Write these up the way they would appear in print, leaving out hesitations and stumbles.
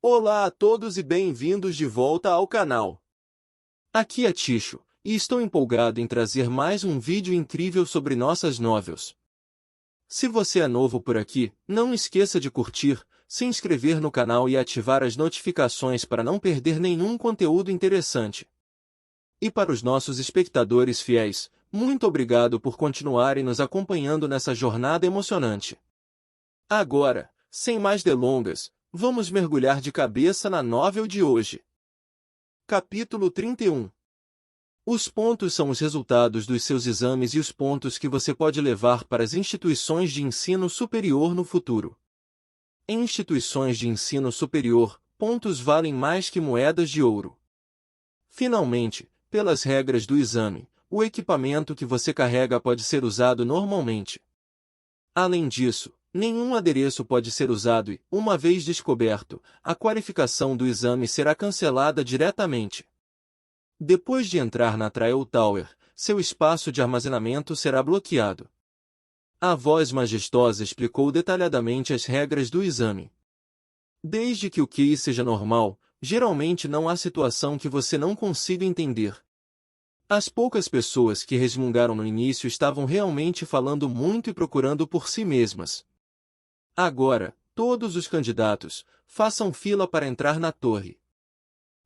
Olá a todos e bem-vindos de volta ao canal. Aqui é Ticho, e estou empolgado em trazer mais um vídeo incrível sobre nossas novels. Se você é novo por aqui, não esqueça de curtir, se inscrever no canal e ativar as notificações para não perder nenhum conteúdo interessante. E para os nossos espectadores fiéis, muito obrigado por continuarem nos acompanhando nessa jornada emocionante. Agora, sem mais delongas, vamos mergulhar de cabeça na novel de hoje. Capítulo 31. Os pontos são os resultados dos seus exames e os pontos que você pode levar para as instituições de ensino superior no futuro. Em instituições de ensino superior, pontos valem mais que moedas de ouro. Finalmente, pelas regras do exame, o equipamento que você carrega pode ser usado normalmente. Além disso, nenhum adereço pode ser usado e, uma vez descoberto, a qualificação do exame será cancelada diretamente. Depois de entrar na Trial Tower, seu espaço de armazenamento será bloqueado. A voz majestosa explicou detalhadamente as regras do exame. Desde que o QI seja normal, geralmente não há situação que você não consiga entender. As poucas pessoas que resmungaram no início estavam realmente falando muito e procurando por si mesmas. Agora, todos os candidatos, façam fila para entrar na torre.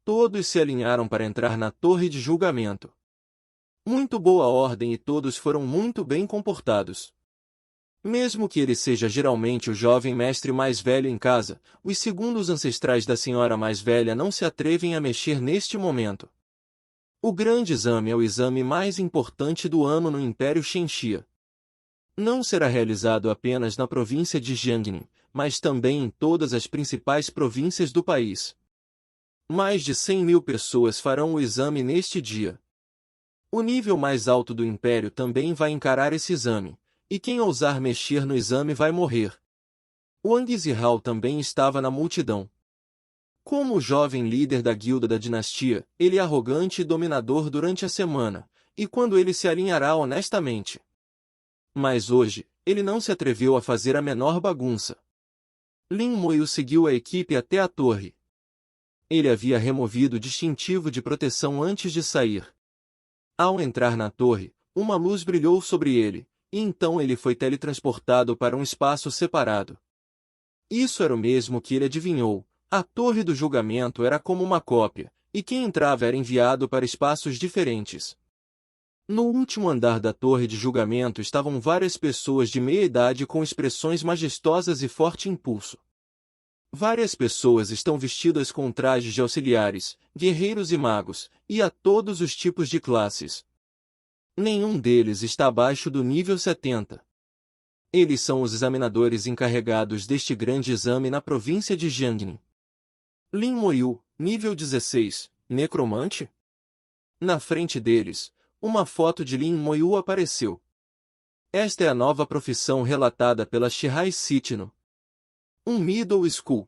Todos se alinharam para entrar na torre de julgamento. Muito boa ordem e todos foram muito bem comportados. Mesmo que ele seja geralmente o jovem mestre mais velho em casa, os segundos ancestrais da senhora mais velha não se atrevem a mexer neste momento. O grande exame é o exame mais importante do ano no Império Shenxia. Não será realizado apenas na província de Jiangning, mas também em todas as principais províncias do país. Mais de 100.000 pessoas farão o exame neste dia. O nível mais alto do Império também vai encarar esse exame, e quem ousar mexer no exame vai morrer. Wang Zihao também estava na multidão. Como o jovem líder da guilda da dinastia, ele é arrogante e dominador durante a semana, e quando ele se alinhará honestamente. Mas hoje, ele não se atreveu a fazer a menor bagunça. Lin Moyu seguiu a equipe até a torre. Ele havia removido o distintivo de proteção antes de sair. Ao entrar na torre, uma luz brilhou sobre ele, e então ele foi teletransportado para um espaço separado. Isso era o mesmo que ele adivinhou. A torre do julgamento era como uma cópia, e quem entrava era enviado para espaços diferentes. No último andar da torre de julgamento estavam várias pessoas de meia idade com expressões majestosas e forte impulso. Várias pessoas estão vestidas com trajes de auxiliares, guerreiros e magos, e há todos os tipos de classes. Nenhum deles está abaixo do nível 70. Eles são os examinadores encarregados deste grande exame na província de Jiangning. Lin Moyu, nível 16, necromante? Na frente deles, uma foto de Lin Moyu apareceu. Esta é a nova profissão relatada pela Shihai Sitino. Um middle school.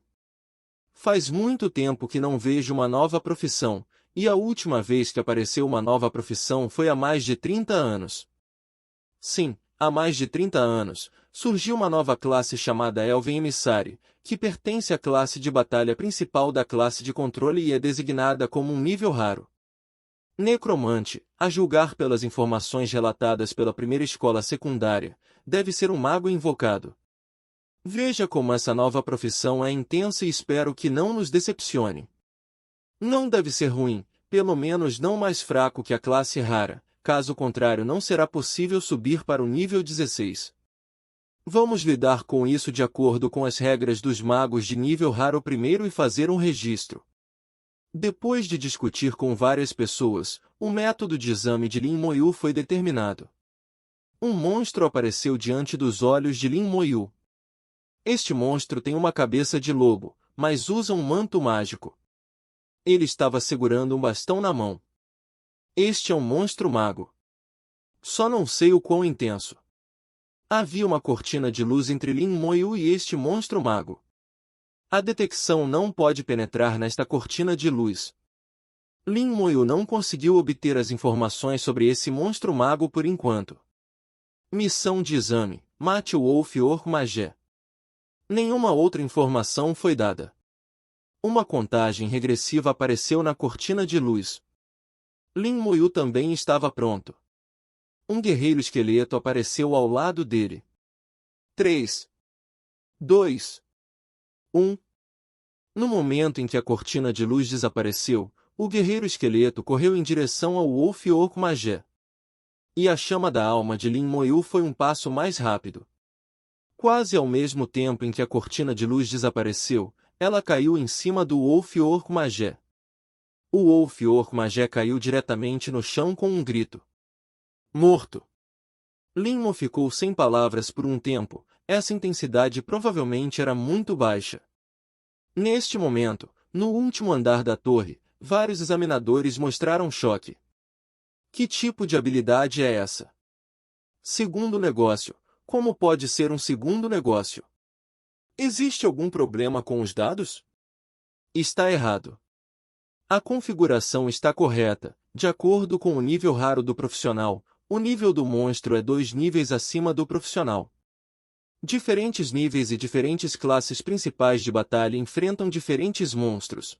Faz muito tempo que não vejo uma nova profissão, e a última vez que apareceu uma nova profissão foi há mais de 30 anos. Sim, há mais de 30 anos, surgiu uma nova classe chamada Elven Emissary, que pertence à classe de batalha principal da classe de controle e é designada como um nível raro. Necromante, a julgar pelas informações relatadas pela primeira escola secundária, deve ser um mago invocado. Veja como essa nova profissão é intensa e espero que não nos decepcione. Não deve ser ruim, pelo menos não mais fraco que a classe rara, caso contrário não será possível subir para o nível 16. Vamos lidar com isso de acordo com as regras dos magos de nível raro primeiro e fazer um registro. Depois de discutir com várias pessoas, o método de exame de Lin Moyu foi determinado. Um monstro apareceu diante dos olhos de Lin Moyu. Este monstro tem uma cabeça de lobo, mas usa um manto mágico. Ele estava segurando um bastão na mão. Este é um monstro mago. Só não sei o quão intenso. Havia uma cortina de luz entre Lin Moyu e este monstro mago. A detecção não pode penetrar nesta cortina de luz. Lin Moyu não conseguiu obter as informações sobre esse monstro mago por enquanto. Missão de exame: mate o Wolf Orc Magé. Nenhuma outra informação foi dada. Uma contagem regressiva apareceu na cortina de luz. Lin Moyu também estava pronto. Um guerreiro esqueleto apareceu ao lado dele. 3, 2, 1. No momento em que a cortina de luz desapareceu, o guerreiro esqueleto correu em direção ao Wolf Orc Magé. E a chama da alma de Lin Moyu foi um passo mais rápido. Quase ao mesmo tempo em que a cortina de luz desapareceu, ela caiu em cima do Wolf Orc Magé. O Wolf Orc Magé caiu diretamente no chão com um grito. Morto! Lin Mo ficou sem palavras por um tempo, essa intensidade provavelmente era muito baixa. Neste momento, no último andar da torre, vários examinadores mostraram choque. Que tipo de habilidade é essa? Segundo negócio. Como pode ser um segundo negócio? Existe algum problema com os dados? Está errado. A configuração está correta. De acordo com o nível raro do profissional, o nível do monstro é 2 níveis acima do profissional. Diferentes níveis e diferentes classes principais de batalha enfrentam diferentes monstros.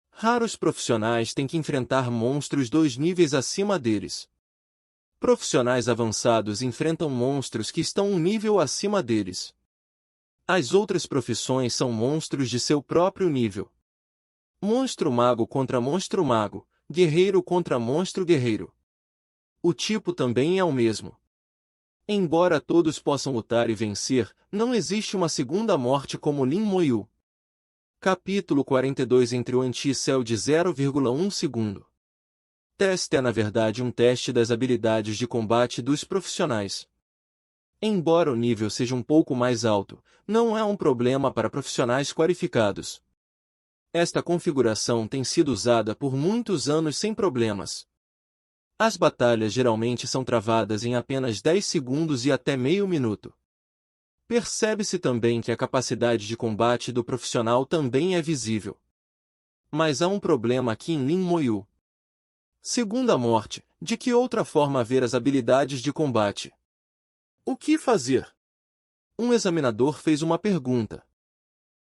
Raros profissionais têm que enfrentar monstros 2 níveis acima deles. Profissionais avançados enfrentam monstros que estão um nível acima deles. As outras profissões são monstros de seu próprio nível. Monstro mago contra monstro mago, guerreiro contra monstro guerreiro. O tipo também é o mesmo. Embora todos possam lutar e vencer, não existe uma segunda morte como Lin Moyu. Capítulo 42. Entre o anti-céu de 0,1 segundo. Teste é na verdade um teste das habilidades de combate dos profissionais. Embora o nível seja um pouco mais alto, não é um problema para profissionais qualificados. Esta configuração tem sido usada por muitos anos sem problemas. As batalhas geralmente são travadas em apenas 10 segundos e até meio minuto. Percebe-se também que a capacidade de combate do profissional também é visível. Mas há um problema aqui em Lin Moyu. Segunda morte, de que outra forma ver as habilidades de combate? O que fazer? Um examinador fez uma pergunta.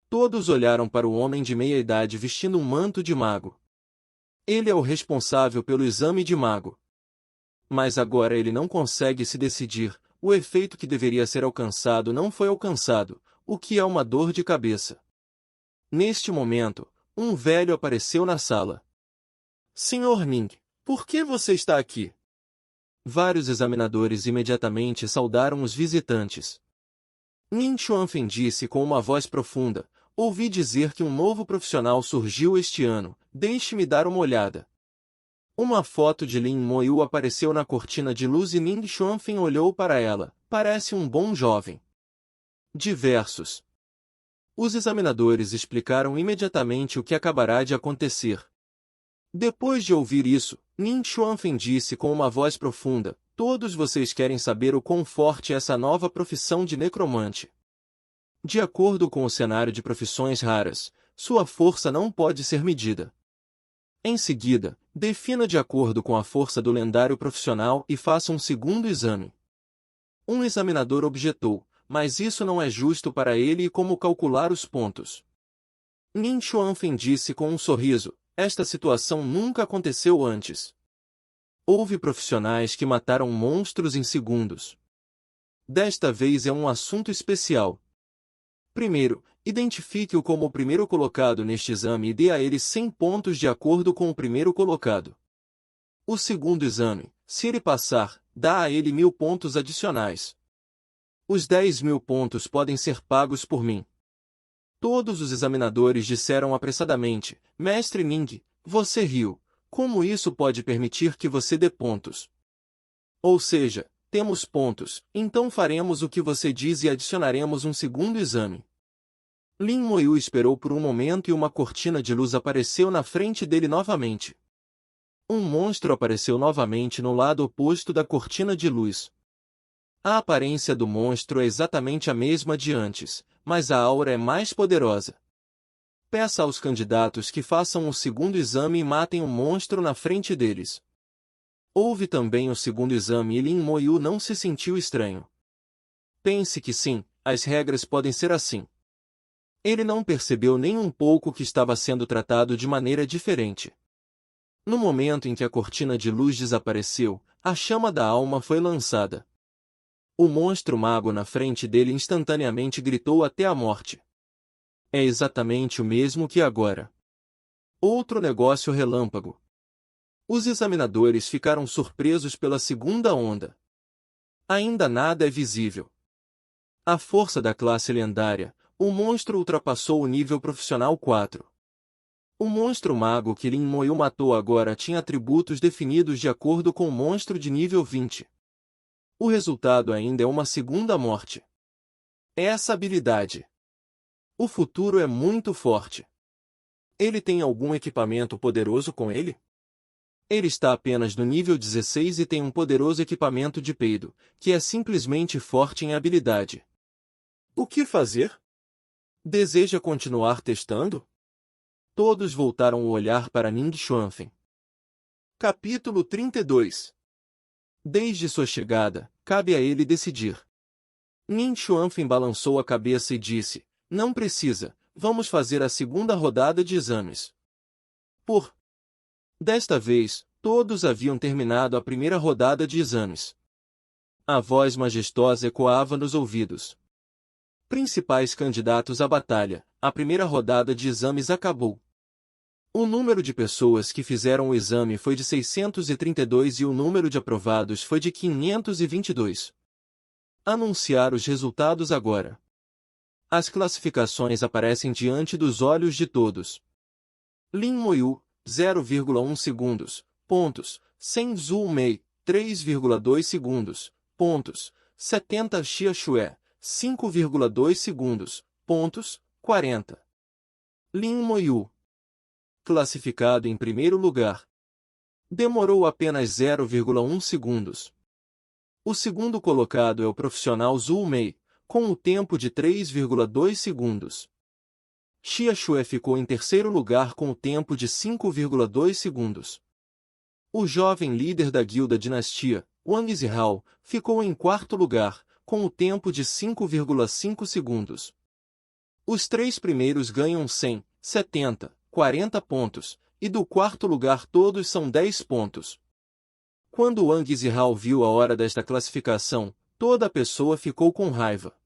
Todos olharam para o homem de meia-idade vestindo um manto de mago. Ele é o responsável pelo exame de mago. Mas agora ele não consegue se decidir, o efeito que deveria ser alcançado não foi alcançado, o que é uma dor de cabeça. Neste momento, um velho apareceu na sala. Sr. Ning, por que você está aqui? Vários examinadores imediatamente saudaram os visitantes. Ning Xuanfen disse com uma voz profunda, ouvi dizer que um novo profissional surgiu este ano, deixe-me dar uma olhada. Uma foto de Lin Moyu apareceu na cortina de luz e Ning Xuanfen olhou para ela, parece um bom jovem. Diversos. Os examinadores explicaram imediatamente o que acabará de acontecer. Depois de ouvir isso, Ning Xuanfen disse com uma voz profunda, todos vocês querem saber o quão forte é essa nova profissão de necromante. De acordo com o cenário de profissões raras, sua força não pode ser medida. Em seguida, defina de acordo com a força do lendário profissional e faça um segundo exame. Um examinador objetou, mas isso não é justo para ele e como calcular os pontos. Ning Xuanfen disse com um sorriso, esta situação nunca aconteceu antes. Houve profissionais que mataram monstros em segundos. Desta vez é um assunto especial. Primeiro, identifique-o como o primeiro colocado neste exame e dê a ele 100 pontos de acordo com o primeiro colocado. O segundo exame, se ele passar, dá a ele 1000 pontos adicionais. Os 10.000 pontos podem ser pagos por mim. Todos os examinadores disseram apressadamente, Mestre Ning, você riu, como isso pode permitir que você dê pontos? Ou seja, temos pontos, então faremos o que você diz e adicionaremos um segundo exame. Lin Moyu esperou por um momento e uma cortina de luz apareceu na frente dele novamente. Um monstro apareceu novamente no lado oposto da cortina de luz. A aparência do monstro é exatamente a mesma de antes, mas a aura é mais poderosa. Peça aos candidatos que façam o segundo exame e matem o monstro na frente deles. Houve também o segundo exame e Lin Moyu não se sentiu estranho. Pense que sim, as regras podem ser assim. Ele não percebeu nem um pouco que estava sendo tratado de maneira diferente. No momento em que a cortina de luz desapareceu, a chama da alma foi lançada. O monstro mago na frente dele instantaneamente gritou até a morte. É exatamente o mesmo que agora. Outro negócio relâmpago. Os examinadores ficaram surpresos pela segunda onda. Ainda nada é visível. A força da classe lendária, o monstro ultrapassou o nível profissional 4. O monstro mago que Lin Moyu matou agora tinha atributos definidos de acordo com o monstro de nível 20. O resultado ainda é uma segunda morte. Essa habilidade. O futuro é muito forte. Ele tem algum equipamento poderoso com ele? Ele está apenas no nível 16 e tem um poderoso equipamento de peido, que é simplesmente forte em habilidade. O que fazer? Deseja continuar testando? Todos voltaram o olhar para Ning Xuanfen. Capítulo 32. Desde sua chegada, cabe a ele decidir. Ning Xuanfen balançou a cabeça e disse, não precisa, vamos fazer a segunda rodada de exames. Desta vez, todos haviam terminado a primeira rodada de exames. A voz majestosa ecoava nos ouvidos. Principais candidatos à batalha, a primeira rodada de exames acabou. O número de pessoas que fizeram o exame foi de 632 e o número de aprovados foi de 522. Anunciar os resultados agora. As classificações aparecem diante dos olhos de todos. Lin Moyu, 0,1 segundos, pontos, 100 Zhu Mei, 3,2 segundos, pontos, 70 Xia Xue, 5,2 segundos, pontos, 40. Lin Moyu. Classificado em primeiro lugar. Demorou apenas 0,1 segundos. O segundo colocado é o profissional Zhu Mei, com o tempo de 3,2 segundos. Xia Xue ficou em terceiro lugar com o tempo de 5,2 segundos. O jovem líder da guilda dinastia, Wang Zihao, ficou em quarto lugar, com o tempo de 5,5 segundos. Os três primeiros ganham 100, 70, 40 pontos, e do quarto lugar todos são 10 pontos. Quando Wang Zihao viu a hora desta classificação, toda a pessoa ficou com raiva.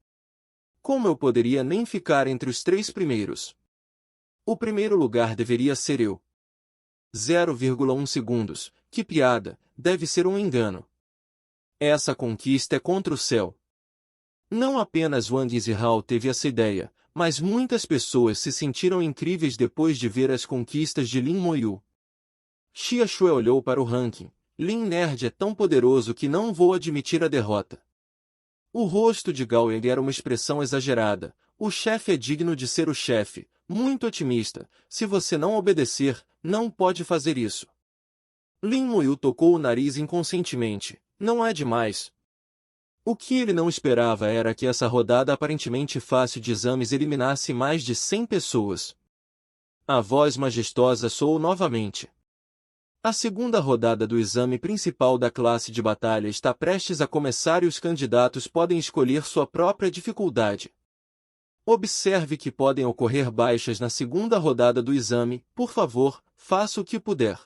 Como eu poderia nem ficar entre os três primeiros? O primeiro lugar deveria ser eu. 0,1 segundos, que piada, deve ser um engano. Essa conquista é contra o céu. Não apenas Wang Zihao teve essa ideia, mas muitas pessoas se sentiram incríveis depois de ver as conquistas de Lin Moyu. Xia Xue olhou para o ranking. Lin Nerd é tão poderoso que não vou admitir a derrota. O rosto de Gao Yang era uma expressão exagerada. O chefe é digno de ser o chefe, muito otimista. Se você não obedecer, não pode fazer isso. Lin Moyu tocou o nariz inconscientemente. Não é demais. O que ele não esperava era que essa rodada aparentemente fácil de exames eliminasse mais de 100 pessoas. A voz majestosa soou novamente. A segunda rodada do exame principal da classe de batalha está prestes a começar e os candidatos podem escolher sua própria dificuldade. Observe que podem ocorrer baixas na segunda rodada do exame, por favor, faça o que puder.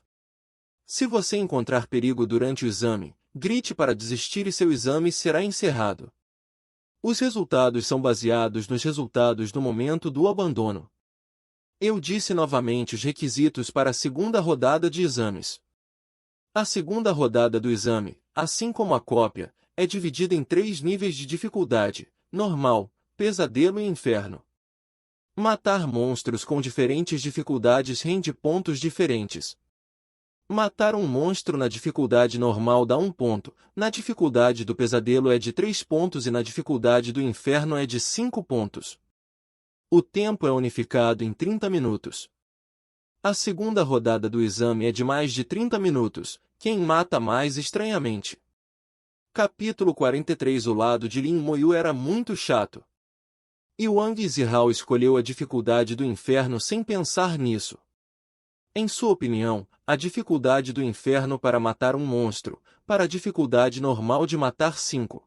Se você encontrar perigo durante o exame, grite para desistir e seu exame será encerrado. Os resultados são baseados nos resultados no momento do abandono. Eu disse novamente os requisitos para a segunda rodada de exames. A segunda rodada do exame, assim como a cópia, é dividida em 3 níveis de dificuldade: normal, pesadelo e inferno. Matar monstros com diferentes dificuldades rende pontos diferentes. Matar um monstro na dificuldade normal dá 1 ponto, na dificuldade do pesadelo é de 3 pontos e na dificuldade do inferno é de 5 pontos. O tempo é unificado em 30 minutos. A segunda rodada do exame é de mais de 30 minutos, quem mata mais estranhamente. Capítulo 43. O lado de Lin Moyu era muito chato. E Wang Zihao escolheu a dificuldade do inferno sem pensar nisso. Em sua opinião, a dificuldade do inferno para matar um monstro, para a dificuldade normal de matar 5.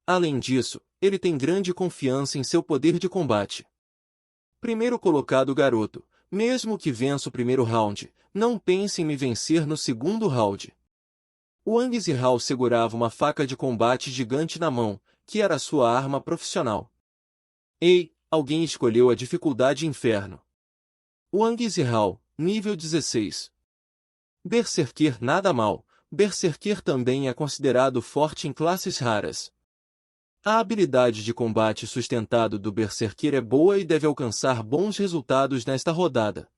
Além disso, ele tem grande confiança em seu poder de combate. Primeiro colocado garoto, mesmo que vença o primeiro round, não pense em me vencer no segundo round. Wang Zihao segurava uma faca de combate gigante na mão, que era sua arma profissional. Ei, alguém escolheu a dificuldade Inferno. Wang Zihao, nível 16. Berserker nada mal, Berserker também é considerado forte em classes raras. A habilidade de combate sustentado do Berserker é boa e deve alcançar bons resultados nesta rodada.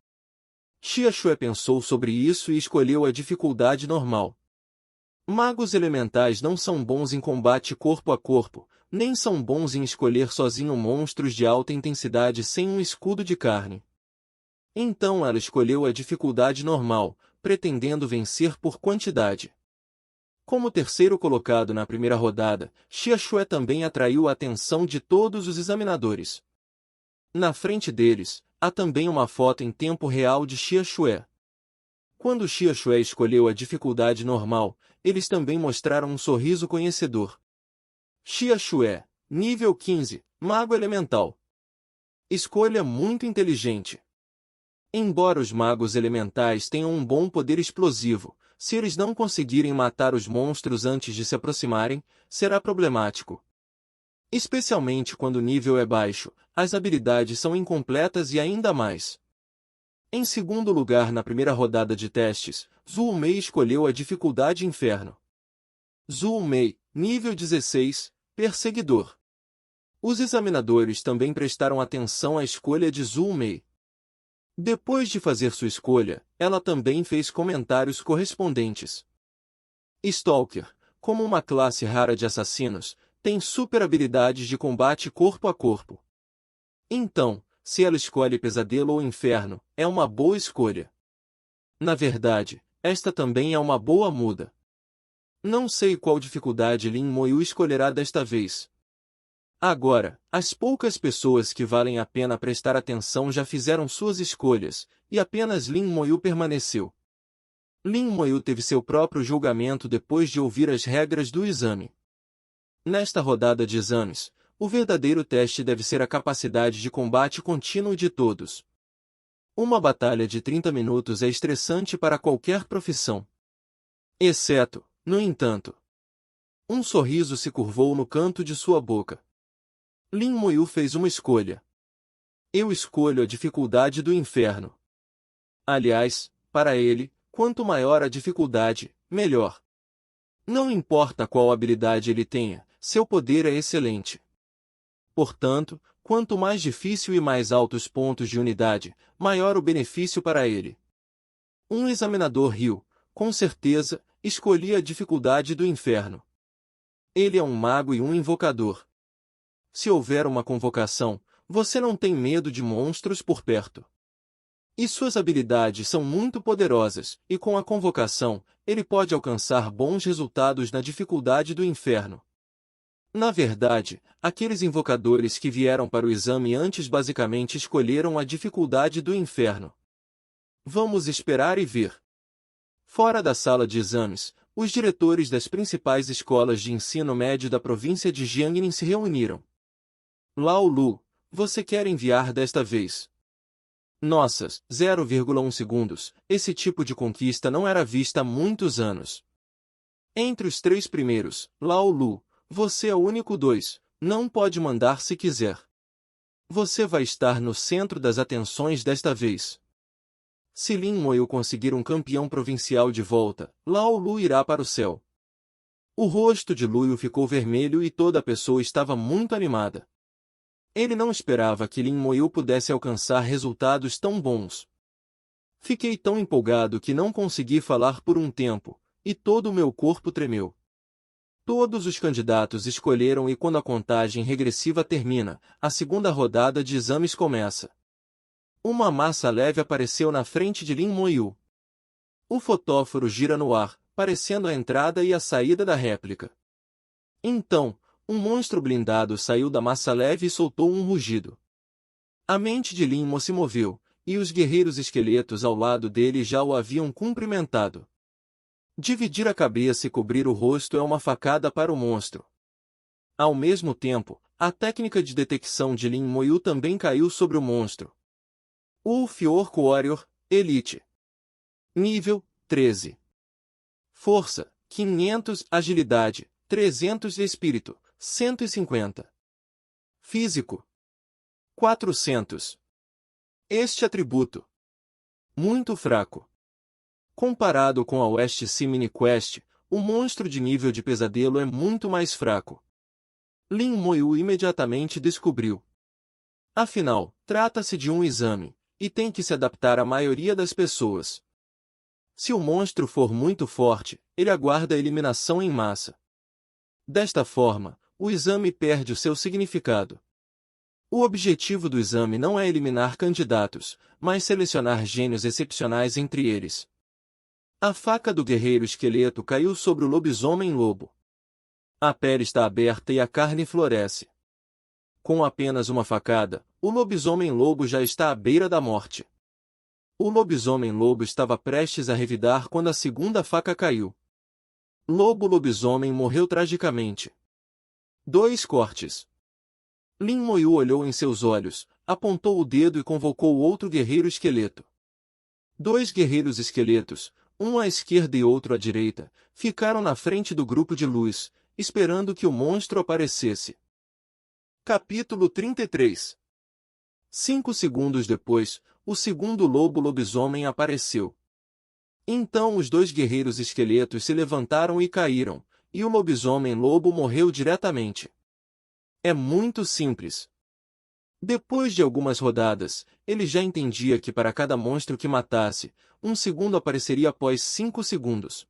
Xiaxue pensou sobre isso e escolheu a dificuldade normal. Magos elementais não são bons em combate corpo a corpo, nem são bons em escolher sozinho monstros de alta intensidade sem um escudo de carne. Então ela escolheu a dificuldade normal, pretendendo vencer por quantidade. Como terceiro colocado na primeira rodada, Xiaxue também atraiu a atenção de todos os examinadores. Na frente deles, há também uma foto em tempo real de Xiaxue. Quando Xiaxue escolheu a dificuldade normal, eles também mostraram um sorriso conhecedor. Xiaxue, nível 15, Mago Elemental. Escolha muito inteligente. Embora os magos elementais tenham um bom poder explosivo, se eles não conseguirem matar os monstros antes de se aproximarem, será problemático. Especialmente quando o nível é baixo, as habilidades são incompletas e ainda mais. Em segundo lugar na primeira rodada de testes, Zhou Mei escolheu a dificuldade Inferno. Zhou Mei, nível 16, Perseguidor. Os examinadores também prestaram atenção à escolha de Zhou Mei. Depois de fazer sua escolha, ela também fez comentários correspondentes. Stalker, como uma classe rara de assassinos, tem super habilidades de combate corpo a corpo. Então, se ela escolhe Pesadelo ou Inferno, é uma boa escolha. Na verdade, esta também é uma boa muda. Não sei qual dificuldade Lin Moyu escolherá desta vez. Agora, as poucas pessoas que valem a pena prestar atenção já fizeram suas escolhas, e apenas Lin Moyu permaneceu. Lin Moyu teve seu próprio julgamento depois de ouvir as regras do exame. Nesta rodada de exames, o verdadeiro teste deve ser a capacidade de combate contínuo de todos. Uma batalha de 30 minutos é estressante para qualquer profissão. Exceto, no entanto, um sorriso se curvou no canto de sua boca. Lin Moyu fez uma escolha. Eu escolho a dificuldade do Inferno. Aliás, para ele, quanto maior a dificuldade, melhor. Não importa qual habilidade ele tenha, seu poder é excelente. Portanto, quanto mais difícil e mais altos pontos de unidade, maior o benefício para ele. Um examinador riu. Com certeza, escolhi a dificuldade do Inferno. Ele é um mago e um invocador. Se houver uma convocação, você não tem medo de monstros por perto. E suas habilidades são muito poderosas, e com a convocação, ele pode alcançar bons resultados na dificuldade do Inferno. Na verdade, aqueles invocadores que vieram para o exame antes basicamente escolheram a dificuldade do Inferno. Vamos esperar e ver. Fora da sala de exames, os diretores das principais escolas de ensino médio da província de Jiangnin se reuniram. Lao Lu, você quer enviar desta vez? Nossas, 0,1 segundos, esse tipo de conquista não era vista há muitos anos. Entre os 3 primeiros, Lao Lu, você é o único 2, não pode mandar se quiser. Você vai estar no centro das atenções desta vez. Se Lin Moyu conseguir um campeão provincial de volta, Lao Lu irá para o céu. O rosto de Luio ficou vermelho e toda a pessoa estava muito animada. Ele não esperava que Lin Moyu pudesse alcançar resultados tão bons. Fiquei tão empolgado que não consegui falar por um tempo, e todo o meu corpo tremeu. Todos os candidatos escolheram e quando a contagem regressiva termina, a segunda rodada de exames começa. Uma massa leve apareceu na frente de Lin Moyu. O fotóforo gira no ar, parecendo a entrada e a saída da réplica. Então, um monstro blindado saiu da massa leve e soltou um rugido. A mente de Lin Mo se moveu, e os guerreiros esqueletos ao lado dele já o haviam cumprimentado. Dividir a cabeça e cobrir o rosto é uma facada para o monstro. Ao mesmo tempo, a técnica de detecção de Lin Moyu também caiu sobre o monstro. Wolf Orc Warrior, Elite. Nível, 13. Força, 500. Agilidade, 300. Espírito, 150. Físico, 400. Este atributo, muito fraco. Comparado com a West Sea Mini Quest, o monstro de nível de pesadelo é muito mais fraco. Lin Moyu imediatamente descobriu. Afinal, trata-se de um exame, e tem que se adaptar à maioria das pessoas. Se o monstro for muito forte, ele aguarda a eliminação em massa. Desta forma, o exame perde o seu significado. O objetivo do exame não é eliminar candidatos, mas selecionar gênios excepcionais entre eles. A faca do guerreiro esqueleto caiu sobre o lobisomem-lobo. A pele está aberta e a carne floresce. Com apenas uma facada, o lobisomem-lobo já está à beira da morte. O lobisomem-lobo estava prestes a revidar quando a segunda faca caiu. Lobo-lobisomem morreu tragicamente. 2 cortes. Lin Moyu olhou em seus olhos, apontou o dedo e convocou outro guerreiro esqueleto. 2 guerreiros esqueletos, um à esquerda e outro à direita, ficaram na frente do grupo de luz, esperando que o monstro aparecesse. Capítulo 33. 5 segundos depois, o segundo lobo-lobisomem apareceu. Então os 2 guerreiros esqueletos se levantaram e caíram, e o lobisomem-lobo morreu diretamente. É muito simples. Depois de algumas rodadas, ele já entendia que para cada monstro que matasse, um segundo apareceria após 5 segundos.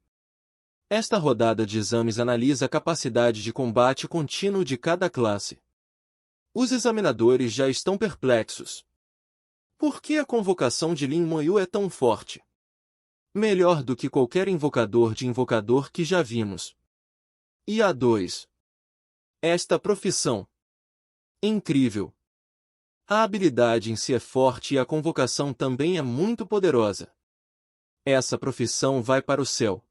Esta rodada de exames analisa a capacidade de combate contínuo de cada classe. Os examinadores já estão perplexos. Por que a convocação de Lin Moyu é tão forte? Melhor do que qualquer invocador de invocador que já vimos. E a 2. Esta profissão. Incrível. A habilidade em si é forte e a convocação também é muito poderosa. Essa profissão vai para o céu.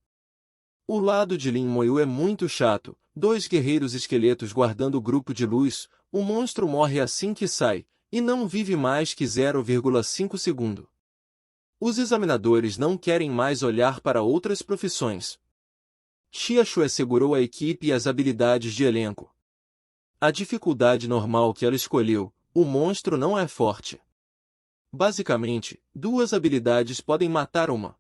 O lado de Lin Moyu é muito chato, 2 guerreiros esqueletos guardando o grupo de luz, o monstro morre assim que sai, e não vive mais que 0,5 segundo. Os examinadores não querem mais olhar para outras profissões. Xiaxue segurou a equipe e as habilidades de elenco. A dificuldade normal que ela escolheu, o monstro não é forte. Basicamente, 2 habilidades podem matar uma.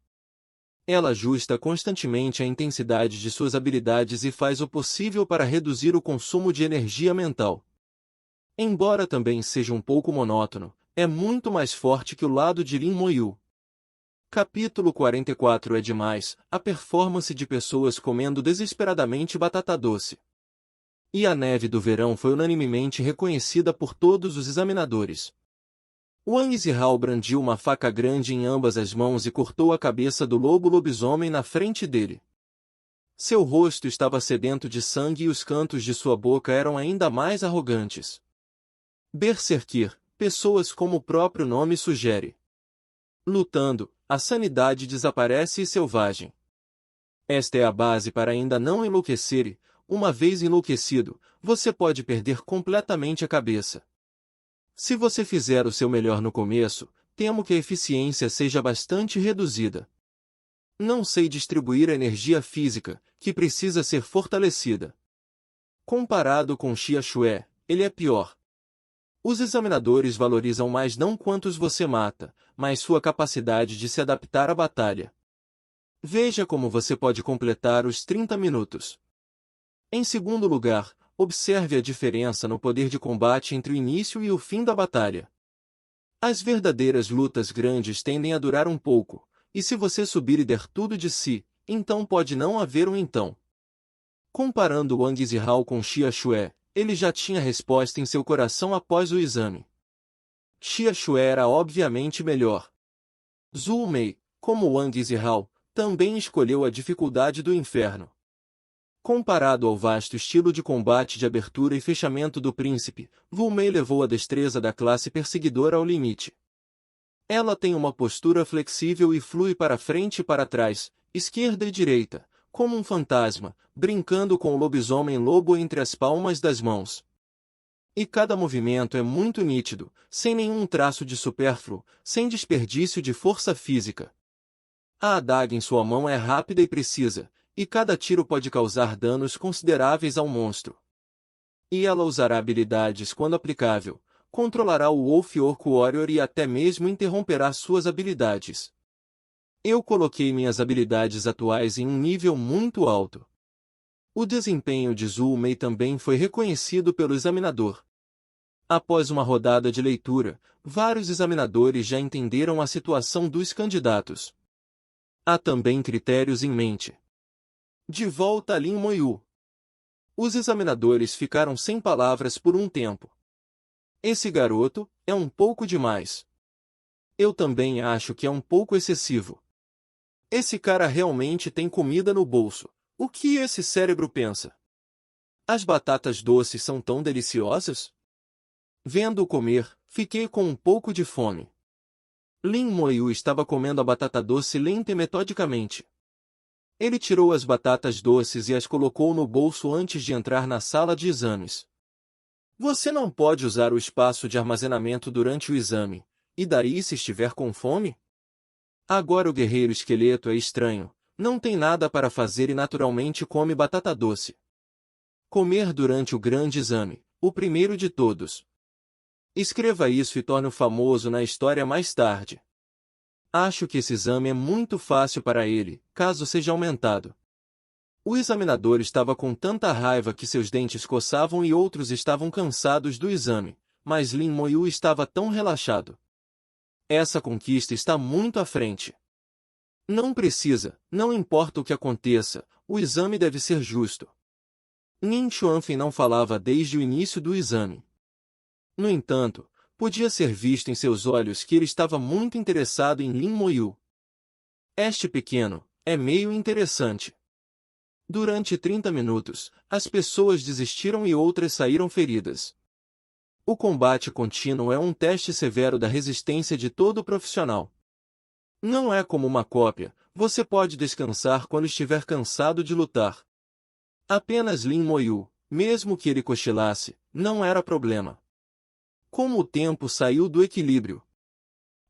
Ela ajusta constantemente a intensidade de suas habilidades e faz o possível para reduzir o consumo de energia mental. Embora também seja um pouco monótono, é muito mais forte que o lado de Lin Moyu. Capítulo 44 é demais, a performance de pessoas comendo desesperadamente batata doce. E a neve do verão foi unanimemente reconhecida por todos os examinadores. Wang Zihao brandiu uma faca grande em ambas as mãos e cortou a cabeça do lobo-lobisomem na frente dele. Seu rosto estava sedento de sangue e os cantos de sua boca eram ainda mais arrogantes. Berserkir, pessoas como o próprio nome sugere. Lutando, a sanidade desaparece e selvagem. Esta é a base para ainda não enlouquecer e, uma vez enlouquecido, você pode perder completamente a cabeça. Se você fizer o seu melhor no começo, temo que a eficiência seja bastante reduzida. Não sei distribuir a energia física, que precisa ser fortalecida. Comparado com Xiaxue, ele é pior. Os examinadores valorizam mais não quantos você mata, mas sua capacidade de se adaptar à batalha. Veja como você pode completar os 30 minutos. Em segundo lugar, observe a diferença no poder de combate entre o início e o fim da batalha. As verdadeiras lutas grandes tendem a durar um pouco, e se você subir e der tudo de si, então pode não haver um então. Comparando Wang Zihao com Xiaxue, ele já tinha resposta em seu coração após o exame. Xiaxue era obviamente melhor. Zhou Mei, como Wang Zihao, também escolheu a dificuldade do inferno. Comparado ao vasto estilo de combate de abertura e fechamento do príncipe, Zhou Mei levou a destreza da classe perseguidora ao limite. Ela tem uma postura flexível e flui para frente e para trás, esquerda e direita, como um fantasma, brincando com o lobisomem-lobo entre as palmas das mãos. E cada movimento é muito nítido, sem nenhum traço de supérfluo, sem desperdício de força física. A adaga em sua mão é rápida e precisa, e cada tiro pode causar danos consideráveis ao monstro. E ela usará habilidades quando aplicável, controlará o Wolf Orc Warrior e até mesmo interromperá suas habilidades. Eu coloquei minhas habilidades atuais em um nível muito alto. O desempenho de Zhu Mei também foi reconhecido pelo examinador. Após uma rodada de leitura, vários examinadores já entenderam a situação dos candidatos. Há também critérios em mente. De volta a Lin Moyu. Os examinadores ficaram sem palavras por um tempo. Esse garoto é um pouco demais. Eu também acho que é um pouco excessivo. Esse cara realmente tem comida no bolso. O que esse cérebro pensa? As batatas doces são tão deliciosas? Vendo-o comer, fiquei com um pouco de fome. Lin Moyu estava comendo a batata doce lenta e metodicamente. Ele tirou as batatas doces e as colocou no bolso antes de entrar na sala de exames. Você não pode usar o espaço de armazenamento durante o exame, e daí se estiver com fome? Agora o guerreiro esqueleto é estranho, não tem nada para fazer e naturalmente come batata doce. Comer durante o grande exame, o primeiro de todos. Escreva isso e torne-o famoso na história mais tarde. Acho que esse exame é muito fácil para ele, caso seja aumentado. O examinador estava com tanta raiva que seus dentes coçavam e outros estavam cansados do exame, mas Lin Moyu estava tão relaxado. Essa conquista está muito à frente. Não precisa, não importa o que aconteça, o exame deve ser justo. Nin Xuanfen não falava desde o início do exame. No entanto, podia ser visto em seus olhos que ele estava muito interessado em Lin Moyu. Este pequeno é meio interessante. Durante 30 minutos, as pessoas desistiram e outras saíram feridas. O combate contínuo é um teste severo da resistência de todo profissional. Não é como uma cópia, você pode descansar quando estiver cansado de lutar. Apenas Lin Moyu, mesmo que ele cochilasse, não era problema. Como o tempo saiu do equilíbrio.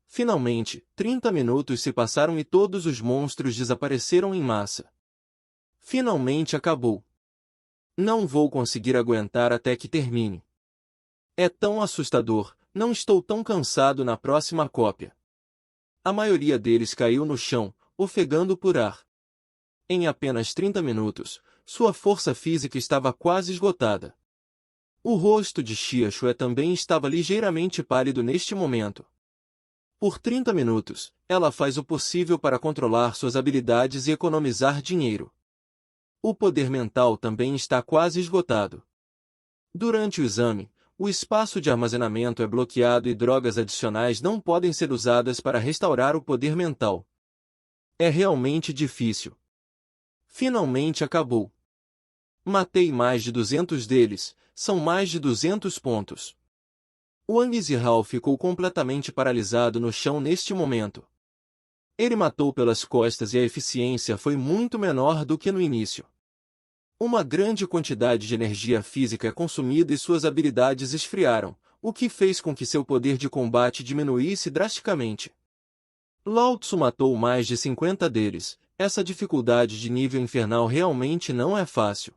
Finalmente, 30 minutos se passaram e todos os monstros desapareceram em massa. Finalmente acabou. Não vou conseguir aguentar até que termine. É tão assustador, não estou tão cansado na próxima cópia. A maioria deles caiu no chão, ofegando por ar. Em apenas 30 minutos, sua força física estava quase esgotada. O rosto de Xia Xue também estava ligeiramente pálido neste momento. Por 30 minutos, ela faz o possível para controlar suas habilidades e economizar dinheiro. O poder mental também está quase esgotado. Durante o exame, o espaço de armazenamento é bloqueado e drogas adicionais não podem ser usadas para restaurar o poder mental. É realmente difícil. Finalmente acabou. Matei mais de 200 deles, são mais de 200 pontos. Wang Zihao ficou completamente paralisado no chão neste momento. Ele matou pelas costas e a eficiência foi muito menor do que no início. Uma grande quantidade de energia física é consumida e suas habilidades esfriaram, o que fez com que seu poder de combate diminuísse drasticamente. Lao Tzu matou mais de 50 deles, essa dificuldade de nível infernal realmente não é fácil.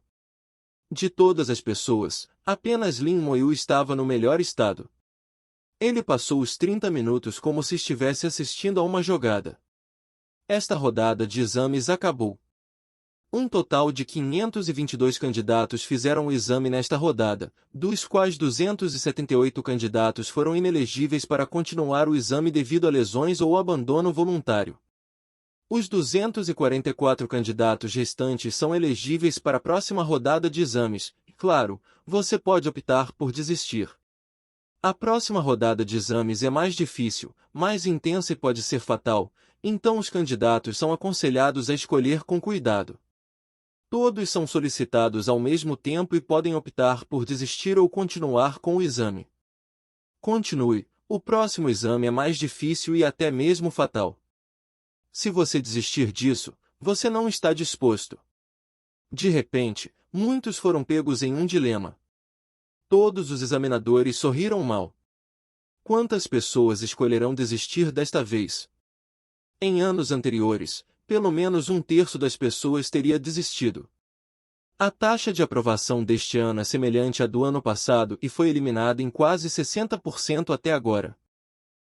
De todas as pessoas, apenas Lin Moyu estava no melhor estado. Ele passou os 30 minutos como se estivesse assistindo a uma jogada. Esta rodada de exames acabou. Um total de 522 candidatos fizeram o exame nesta rodada, dos quais 278 candidatos foram inelegíveis para continuar o exame devido a lesões ou abandono voluntário. Os 244 candidatos restantes são elegíveis para a próxima rodada de exames, e, claro, você pode optar por desistir. A próxima rodada de exames é mais difícil, mais intensa e pode ser fatal, então os candidatos são aconselhados a escolher com cuidado. Todos são solicitados ao mesmo tempo e podem optar por desistir ou continuar com o exame. Continue, o próximo exame é mais difícil e até mesmo fatal. Se você desistir disso, você não está disposto. De repente, muitos foram pegos em um dilema. Todos os examinadores sorriram mal. Quantas pessoas escolherão desistir desta vez? Em anos anteriores, pelo menos um terço das pessoas teria desistido. A taxa de aprovação deste ano é semelhante à do ano passado e foi eliminada em quase 60% até agora.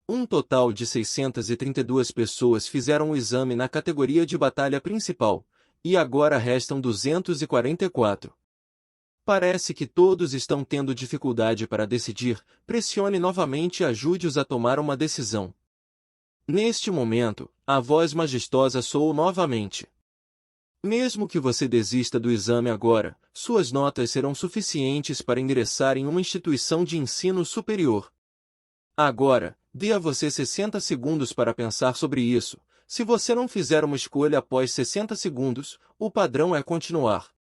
Um total de 632 pessoas fizeram o exame na categoria de batalha principal, e agora restam 244. Parece que todos estão tendo dificuldade para decidir. Pressione novamente e ajude-os a tomar uma decisão. Neste momento, a voz majestosa soou novamente. Mesmo que você desista do exame agora, suas notas serão suficientes para ingressar em uma instituição de ensino superior. Agora, dê a você 60 segundos para pensar sobre isso. Se você não fizer uma escolha após 60 segundos, o padrão é continuar.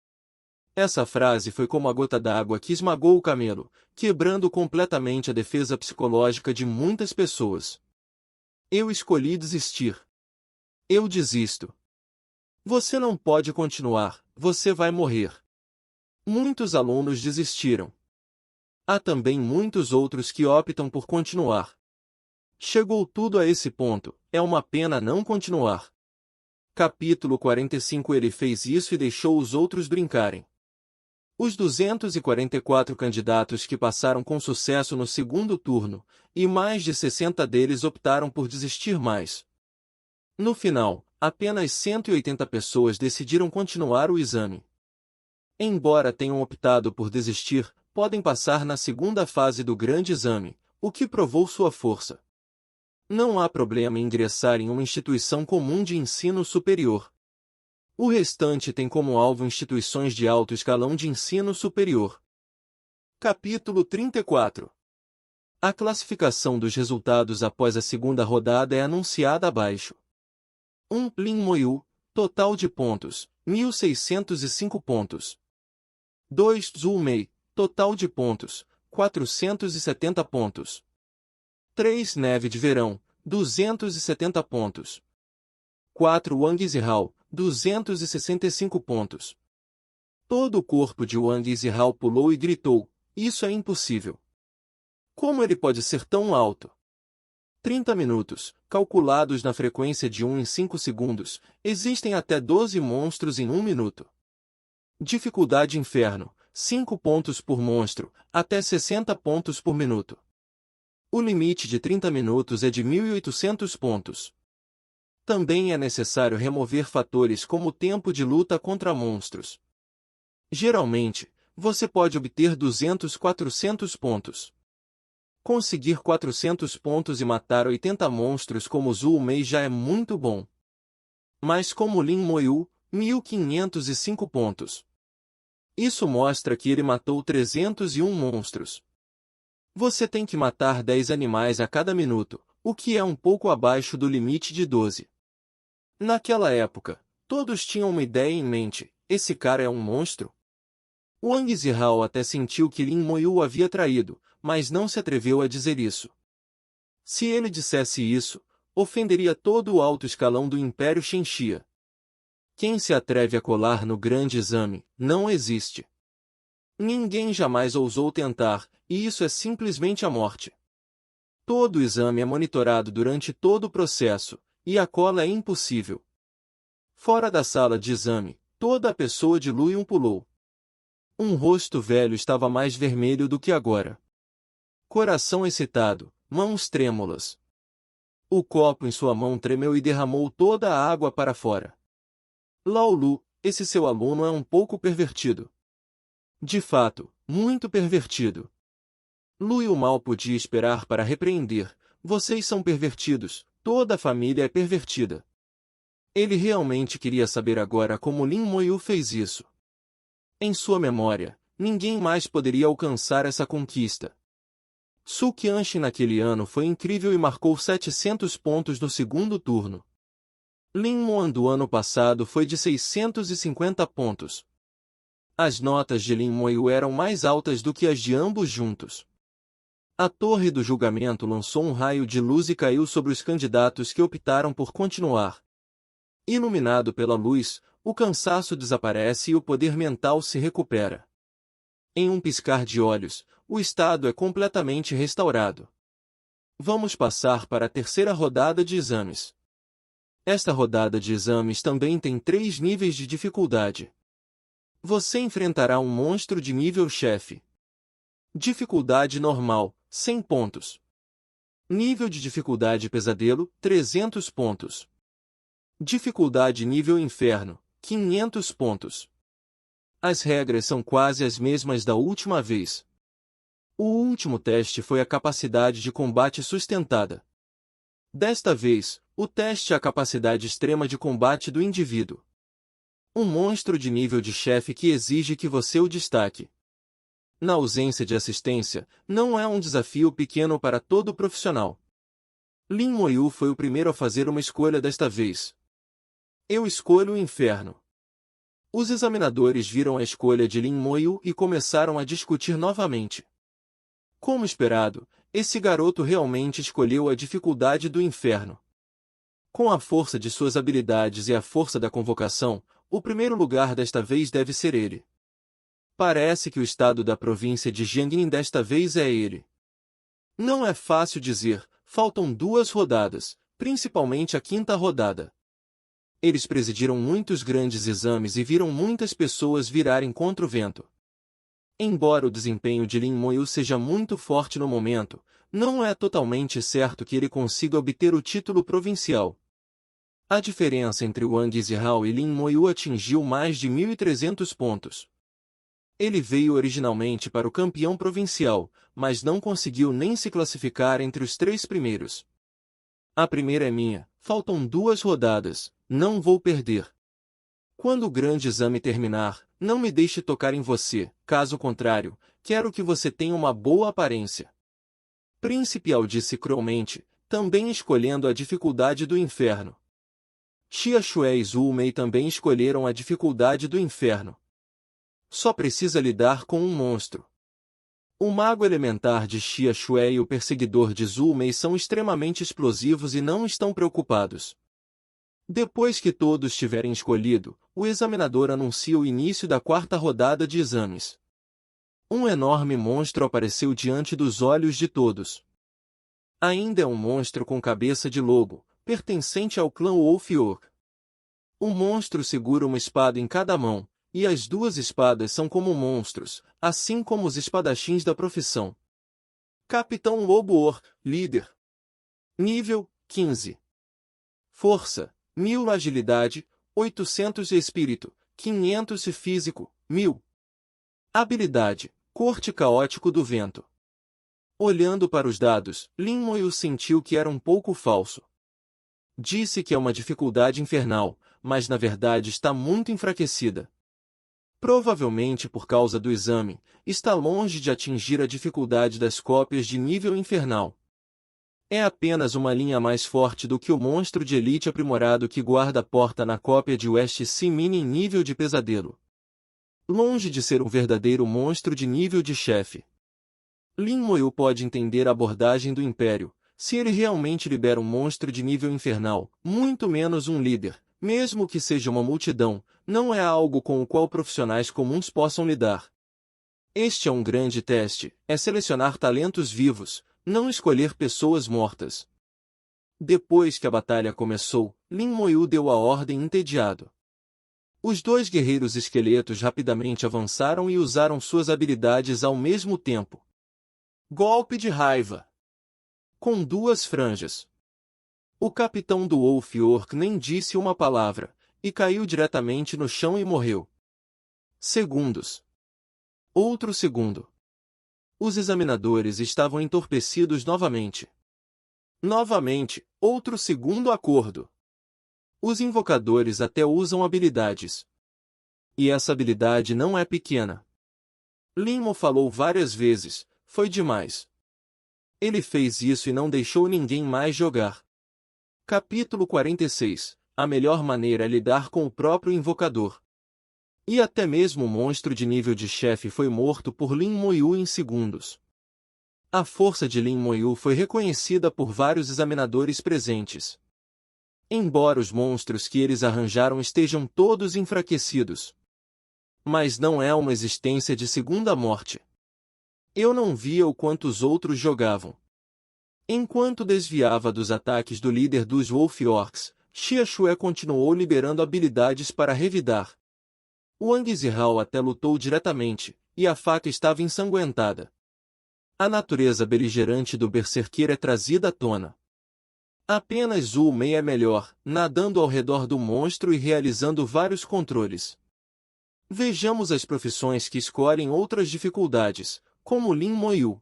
Essa frase foi como a gota d'água que esmagou o camelo, quebrando completamente a defesa psicológica de muitas pessoas. Eu escolhi desistir. Eu desisto. Você não pode continuar, você vai morrer. Muitos alunos desistiram. Há também muitos outros que optam por continuar. Chegou tudo a esse ponto, é uma pena não continuar. Capítulo 45. Ele fez isso e deixou os outros brincarem. Os 244 candidatos que passaram com sucesso no segundo turno, e mais de 60 deles optaram por desistir mais. No final, apenas 180 pessoas decidiram continuar o exame. Embora tenham optado por desistir, podem passar na segunda fase do grande exame, o que provou sua força. Não há problema em ingressar em uma instituição comum de ensino superior. O restante tem como alvo instituições de alto escalão de ensino superior. Capítulo 34. A classificação dos resultados após a segunda rodada é anunciada abaixo. 1. Lin Moyu, total de pontos, 1.605 pontos. 2. Zhou Mei, total de pontos, 470 pontos. 3. Neve de Verão, 270 pontos. 4. Wang Zihao, 265 pontos. Todo o corpo de Wang Zihao pulou e gritou, isso é impossível. Como ele pode ser tão alto? 30 minutos, calculados na frequência de 1 em 5 segundos, existem até 12 monstros em 1 minuto. Dificuldade Inferno, 5 pontos por monstro, até 60 pontos por minuto. O limite de 30 minutos é de 1.800 pontos. Também é necessário remover fatores como o tempo de luta contra monstros. Geralmente, você pode obter 200-400 pontos. Conseguir 400 pontos e matar 80 monstros como Zhou Mei já é muito bom. Mas como Lin Moyu, 1.505 pontos. Isso mostra que ele matou 301 monstros. Você tem que matar 10 animais a cada minuto, o que é um pouco abaixo do limite de 12. Naquela época, todos tinham uma ideia em mente, esse cara é um monstro? Wang Zihao até sentiu que Lin Moyu o havia traído, mas não se atreveu a dizer isso. Se ele dissesse isso, ofenderia todo o alto escalão do Império Shenxia. Quem se atreve a colar no grande exame, não existe. Ninguém jamais ousou tentar, e isso é simplesmente a morte. Todo o exame é monitorado durante todo o processo, e a cola é impossível. Fora da sala de exame, toda a pessoa de Luiyun pulou. Um rosto velho estava mais vermelho do que agora. Coração excitado, mãos trêmulas. O copo em sua mão tremeu e derramou toda a água para fora. Lao Lu, esse seu aluno é um pouco pervertido. De fato, muito pervertido. Luiyun mal podia esperar para repreender. Vocês são pervertidos, toda a família é pervertida. Ele realmente queria saber agora como Lin Moyu fez isso. Em sua memória, ninguém mais poderia alcançar essa conquista. Su Qianxin naquele ano foi incrível e marcou 700 pontos no segundo turno. Lin Moan do ano passado foi de 650 pontos. As notas de Lin Moyu eram mais altas do que as de ambos juntos. A torre do julgamento lançou um raio de luz e caiu sobre os candidatos que optaram por continuar. Iluminado pela luz, o cansaço desaparece e o poder mental se recupera. Em um piscar de olhos, o estado é completamente restaurado. Vamos passar para a terceira rodada de exames. Esta rodada de exames também tem 3 níveis de dificuldade. Você enfrentará um monstro de nível chefe. Dificuldade normal, 100 pontos. Nível de dificuldade pesadelo, 300 pontos. Dificuldade nível inferno, 500 pontos. As regras são quase as mesmas da última vez. O último teste foi a capacidade de combate sustentada. Desta vez, o teste é a capacidade extrema de combate do indivíduo. Um monstro de nível de chefe que exige que você o destaque. Na ausência de assistência, não é um desafio pequeno para todo profissional. Lin Moyu foi o primeiro a fazer uma escolha desta vez. Eu escolho o inferno. Os examinadores viram a escolha de Lin Moyu e começaram a discutir novamente. Como esperado, esse garoto realmente escolheu a dificuldade do inferno. Com a força de suas habilidades e a força da convocação, o primeiro lugar desta vez deve ser ele. Parece que o estado da província de Jiangnin desta vez é ele. Não é fácil dizer, faltam 2 rodadas, principalmente a 5ª rodada. Eles presidiram muitos grandes exames e viram muitas pessoas virarem contra o vento. Embora o desempenho de Lin Moyu seja muito forte no momento, não é totalmente certo que ele consiga obter o título provincial. A diferença entre Wang Zihao e Lin Moyu atingiu mais de 1.300 pontos. Ele veio originalmente para o campeão provincial, mas não conseguiu nem se classificar entre os 3 primeiros. A primeira é minha, faltam 2 rodadas, não vou perder. Quando o grande exame terminar, não me deixe tocar em você, caso contrário, quero que você tenha uma boa aparência. Príncipe Ao disse cruelmente, também escolhendo a dificuldade do inferno. Xia Shui e Zhu Mei também escolheram a dificuldade do inferno. Só precisa lidar com um monstro. O mago elementar de Xia Shui e o perseguidor de Zhu Mei são extremamente explosivos e não estão preocupados. Depois que todos tiverem escolhido, o examinador anuncia o início da 4ª rodada de exames. Um enorme monstro apareceu diante dos olhos de todos. Ainda é um monstro com cabeça de lobo, pertencente ao clã Wolf-Orc. O monstro segura uma espada em cada mão, e as 2 espadas são como monstros, assim como os espadachins da profissão. Capitão Lobo-Orc, líder. Nível, 15. Força, 1000 agilidade, 800 espírito, 500 físico, 1000. Habilidade, corte caótico do vento. Olhando para os dados, Lin Moyu sentiu que era um pouco falso. Disse que é uma dificuldade infernal, mas na verdade está muito enfraquecida. Provavelmente por causa do exame, está longe de atingir a dificuldade das cópias de nível infernal. É apenas uma linha mais forte do que o monstro de elite aprimorado que guarda a porta na cópia de West Sea Mini em nível de pesadelo. Longe de ser um verdadeiro monstro de nível de chefe. Lin Moyu pode entender a abordagem do Império, se ele realmente libera um monstro de nível infernal, muito menos um líder, mesmo que seja uma multidão, não é algo com o qual profissionais comuns possam lidar. Este é um grande teste, é selecionar talentos vivos, não escolher pessoas mortas. Depois que a batalha começou, Lin Moyu deu a ordem entediado. Os 2 guerreiros esqueletos rapidamente avançaram e usaram suas habilidades ao mesmo tempo. Golpe de raiva. Com 2 franjas. O capitão do Wolf-Orc nem disse uma palavra, e caiu diretamente no chão e morreu. Segundos. Outro segundo. Os examinadores estavam entorpecidos novamente. Novamente, outro segundo acordo. Os invocadores até usam habilidades. E essa habilidade não é pequena. Lin Mo falou várias vezes, foi demais. Ele fez isso e não deixou ninguém mais jogar. Capítulo 46. A melhor maneira é lidar com o próprio invocador. E até mesmo o monstro de nível de chefe foi morto por Lin Moyu em segundos. A força de Lin Moyu foi reconhecida por vários examinadores presentes. Embora os monstros que eles arranjaram estejam todos enfraquecidos. Mas não é uma existência de segunda morte. Eu não via o quanto os outros jogavam. Enquanto desviava dos ataques do líder dos Wolf Orcs, Xia Xue continuou liberando habilidades para revidar. Wang Zihao até lutou diretamente, e a faca estava ensanguentada. A natureza beligerante do berserker é trazida à tona. Apenas Zhu Mei é melhor, nadando ao redor do monstro e realizando vários controles. Vejamos as profissões que escolhem outras dificuldades, como Lin Moyu.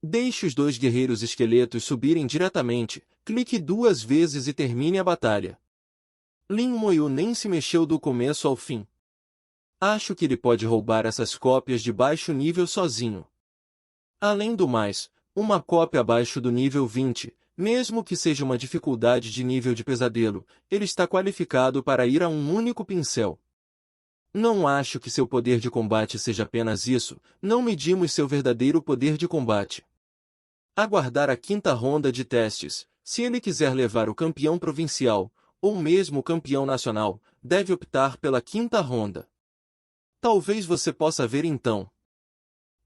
Deixe os dois guerreiros esqueletos subirem diretamente, clique 2 vezes e termine a batalha. Lin Moyu nem se mexeu do começo ao fim. Acho que ele pode roubar essas cópias de baixo nível sozinho. Além do mais, uma cópia abaixo do nível 20, mesmo que seja uma dificuldade de nível de pesadelo, ele está qualificado para ir a um único pincel. Não acho que seu poder de combate seja apenas isso, não medimos seu verdadeiro poder de combate. Aguardar a 5ª ronda de testes, se ele quiser levar o campeão provincial, ou mesmo o campeão nacional, deve optar pela 5ª ronda. Talvez você possa ver então.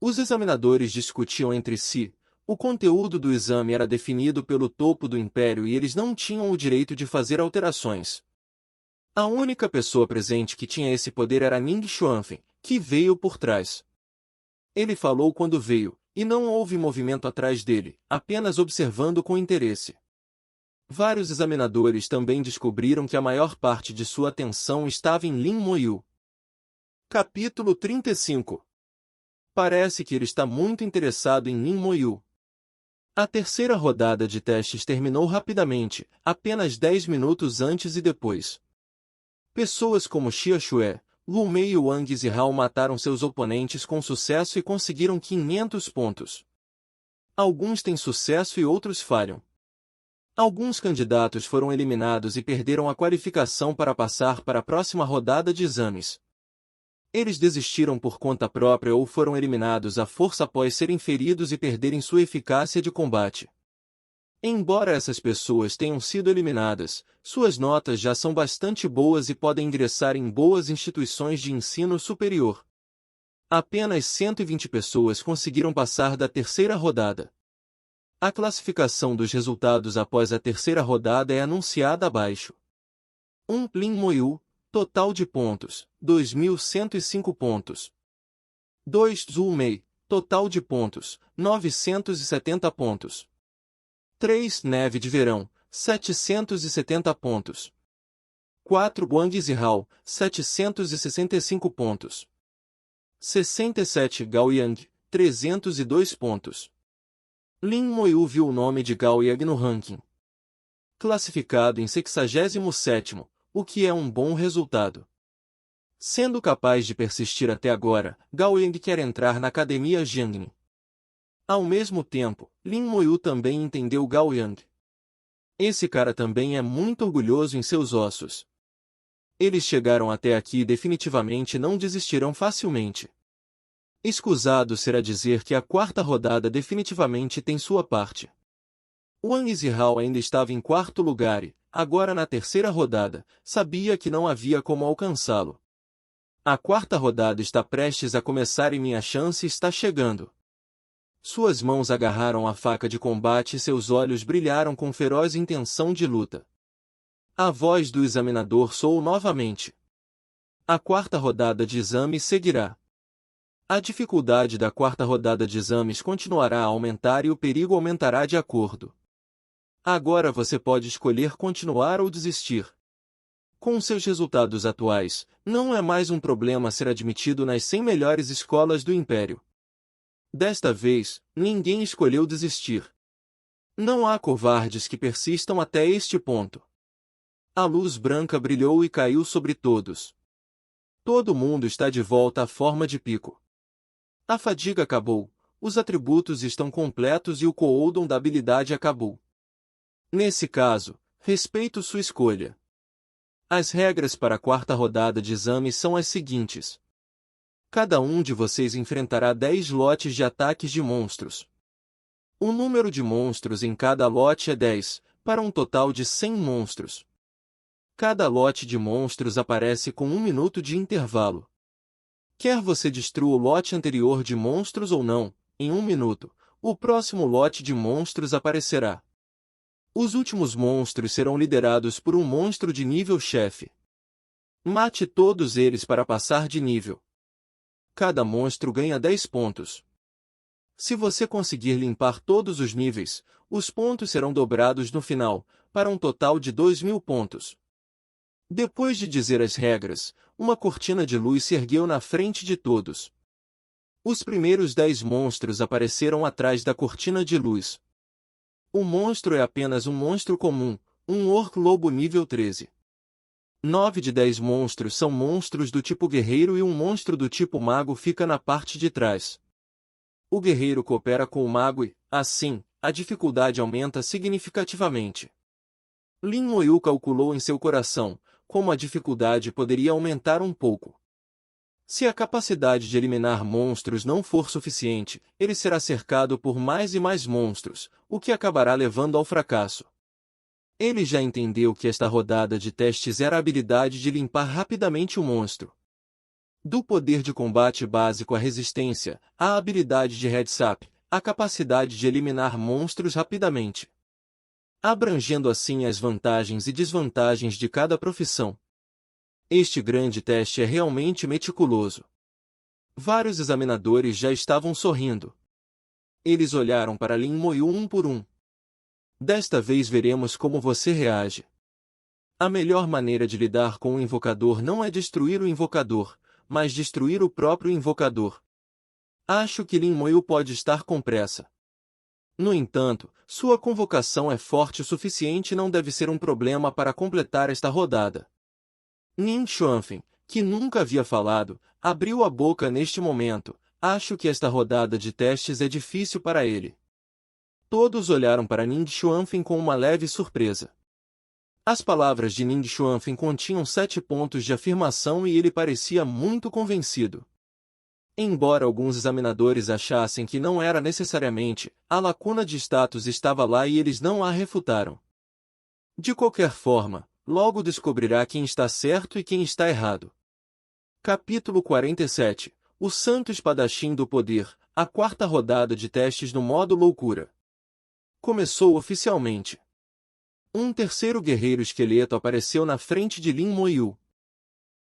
Os examinadores discutiam entre si, o conteúdo do exame era definido pelo topo do império e eles não tinham o direito de fazer alterações. A única pessoa presente que tinha esse poder era Ning Xuanfen, que veio por trás. Ele falou quando veio, e não houve movimento atrás dele, apenas observando com interesse. Vários examinadores também descobriram que a maior parte de sua atenção estava em Lin Moyu. Capítulo 35. Parece que ele está muito interessado em Lin Moyu. A 3ª rodada de testes terminou rapidamente, apenas 10 minutos antes e depois. Pessoas como Xia Xue, Lu Mei e Wang Zihao mataram seus oponentes com sucesso e conseguiram 500 pontos. Alguns têm sucesso e outros falham. Alguns candidatos foram eliminados e perderam a qualificação para passar para a próxima rodada de exames. Eles desistiram por conta própria ou foram eliminados à força após serem feridos e perderem sua eficácia de combate. Embora essas pessoas tenham sido eliminadas, suas notas já são bastante boas e podem ingressar em boas instituições de ensino superior. Apenas 120 pessoas conseguiram passar da 3ª rodada. A classificação dos resultados após a 3ª rodada é anunciada abaixo. 1. Lin Moyu, total de pontos, 2.105 pontos. 2. Zhu Mei, total de pontos, 970 pontos. 3. Neve de Verão, 770 pontos. 4. Wang Zihao, 765 pontos. 67. Gao Yang, 302 pontos. Lin Moyu viu o nome de Gao Yang no ranking. Classificado em 67º, o que é um bom resultado. Sendo capaz de persistir até agora, Gao Yang quer entrar na Academia Jiangning. Ao mesmo tempo, Lin Moyu também entendeu Gao Yang. Esse cara também é muito orgulhoso em seus ossos. Eles chegaram até aqui e definitivamente não desistirão facilmente. Escusado será dizer que a 4ª rodada definitivamente tem sua parte. Wang Zihao ainda estava em 4º lugar e, agora na 3ª rodada, sabia que não havia como alcançá-lo. A 4ª rodada está prestes a começar e minha chance está chegando. Suas mãos agarraram a faca de combate e seus olhos brilharam com feroz intenção de luta. A voz do examinador soou novamente. A 4ª rodada de exame seguirá. A dificuldade da 4ª rodada de exames continuará a aumentar e o perigo aumentará de acordo. Agora você pode escolher continuar ou desistir. Com seus resultados atuais, não é mais um problema ser admitido nas 100 melhores escolas do Império. Desta vez, ninguém escolheu desistir. Não há covardes que persistam até este ponto. A luz branca brilhou e caiu sobre todos. Todo mundo está de volta à forma de pico. A fadiga acabou, os atributos estão completos e o cooldown da habilidade acabou. Nesse caso, respeito sua escolha. As regras para a 4ª rodada de exames são as seguintes. Cada um de vocês enfrentará 10 lotes de ataques de monstros. O número de monstros em cada lote é 10, para um total de 100 monstros. Cada lote de monstros aparece com 1 minuto de intervalo. Quer você destrua o lote anterior de monstros ou não, em 1 minuto, o próximo lote de monstros aparecerá. Os últimos monstros serão liderados por um monstro de nível chefe. Mate todos eles para passar de nível. Cada monstro ganha 10 pontos. Se você conseguir limpar todos os níveis, os pontos serão dobrados no final, para um total de 2.000 pontos. Depois de dizer as regras, uma cortina de luz se ergueu na frente de todos. Os primeiros 10 monstros apareceram atrás da cortina de luz. O monstro é apenas um monstro comum, um orc-lobo nível 13. 9 de 10 monstros são monstros do tipo guerreiro e um monstro do tipo mago fica na parte de trás. O guerreiro coopera com o mago e, assim, a dificuldade aumenta significativamente. Lin Moyu calculou em seu coração como a dificuldade poderia aumentar um pouco. Se a capacidade de eliminar monstros não for suficiente, ele será cercado por mais e mais monstros, o que acabará levando ao fracasso. Ele já entendeu que esta rodada de testes era a habilidade de limpar rapidamente o monstro. Do poder de combate básico à resistência, à habilidade de heads-up, a capacidade de eliminar monstros rapidamente. Abrangendo assim as vantagens e desvantagens de cada profissão. Este grande teste é realmente meticuloso. Vários examinadores já estavam sorrindo. Eles olharam para Lin Moyu um por um. Desta vez veremos como você reage. A melhor maneira de lidar com o invocador não é destruir o invocador, mas destruir o próprio invocador. Acho que Lin Moyu pode estar com pressa. No entanto, sua convocação é forte o suficiente e não deve ser um problema para completar esta rodada. Ning Xuanfeng, que nunca havia falado, abriu a boca neste momento. Acho que esta rodada de testes é difícil para ele. Todos olharam para Ning Xuanfeng com uma leve surpresa. As palavras de Ning Xuanfeng continham 7 pontos de afirmação e ele parecia muito convencido. Embora alguns examinadores achassem que não era necessariamente, a lacuna de status estava lá e eles não a refutaram. De qualquer forma, logo descobrirá quem está certo e quem está errado. Capítulo 47 O Santo Espadachim do Poder, a quarta rodada de testes no modo loucura. Começou oficialmente. Um terceiro guerreiro esqueleto apareceu na frente de Lin Moyu.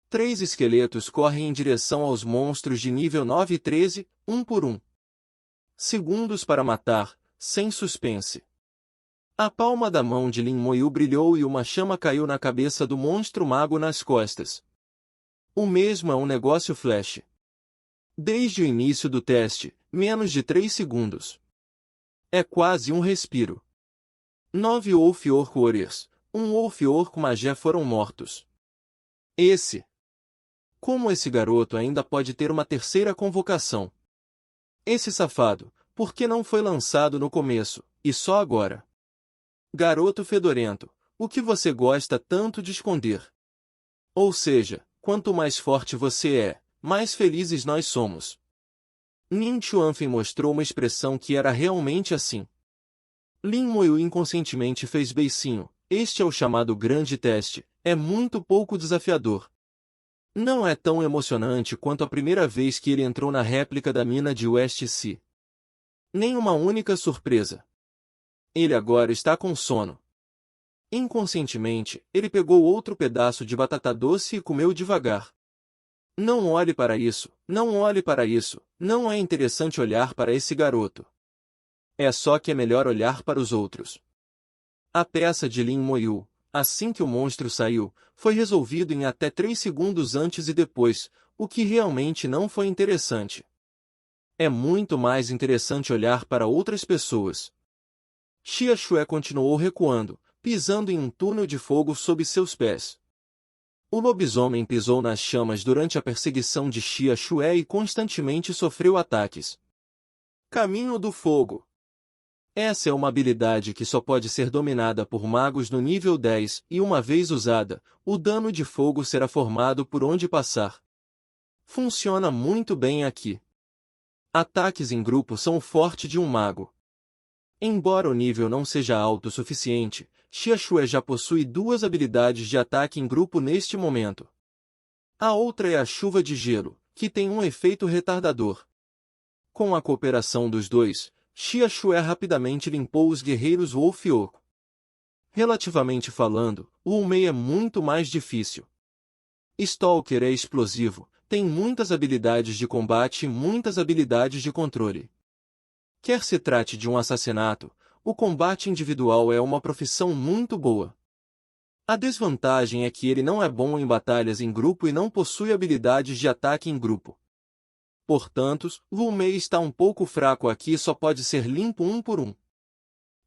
3 esqueletos correm em direção aos monstros de nível 9 e 13, um por um. Segundos para matar, sem suspense. A palma da mão de Lin Moyu brilhou e uma chama caiu na cabeça do monstro mago nas costas. O mesmo é um negócio flash. Desde o início do teste, menos de 3 segundos. É quase um respiro. 9 Wolf Orc Warriors, um Wolf Orc Magé foram mortos. Como esse garoto ainda pode ter uma terceira convocação? Esse safado, por que não foi lançado no começo, e só agora? Garoto fedorento, o que você gosta tanto de esconder? Ou seja, quanto mais forte você é, mais felizes nós somos. Ning Xuanfeng mostrou uma expressão que era realmente assim. Lin Moyu inconscientemente fez beicinho. Este é o chamado grande teste, é muito pouco desafiador. Não é tão emocionante quanto a primeira vez que ele entrou na réplica da mina de West Sea. Nem uma única surpresa. Ele agora está com sono. Inconscientemente, ele pegou outro pedaço de batata doce e comeu devagar. Não olhe para isso, não olhe para isso, não é interessante olhar para esse garoto. É só que é melhor olhar para os outros. A peça de Lin Moyu, assim que o monstro saiu, foi resolvido em até 3 segundos antes e depois, o que realmente não foi interessante. É muito mais interessante olhar para outras pessoas. Xia Xue continuou recuando, pisando em um túnel de fogo sob seus pés. O lobisomem pisou nas chamas durante a perseguição de Xia Xue e constantemente sofreu ataques. Caminho do Fogo. Essa é uma habilidade que só pode ser dominada por magos no nível 10, e uma vez usada, o dano de fogo será formado por onde passar. Funciona muito bem aqui. Ataques em grupo são o forte de um mago. Embora o nível não seja alto o suficiente, Xia Xue já possui 2 habilidades de ataque em grupo neste momento. A outra é a Chuva de Gelo, que tem um efeito retardador. Com a cooperação dos dois, Xia Xue rapidamente limpou os guerreiros Wolf Oco. Relativamente falando, o Wu Mei é muito mais difícil. Stalker é explosivo, tem muitas habilidades de combate e muitas habilidades de controle. Quer se trate de um assassinato, o combate individual é uma profissão muito boa. A desvantagem é que ele não é bom em batalhas em grupo e não possui habilidades de ataque em grupo. Portanto, Wu Mei está um pouco fraco aqui e só pode ser limpo um por um.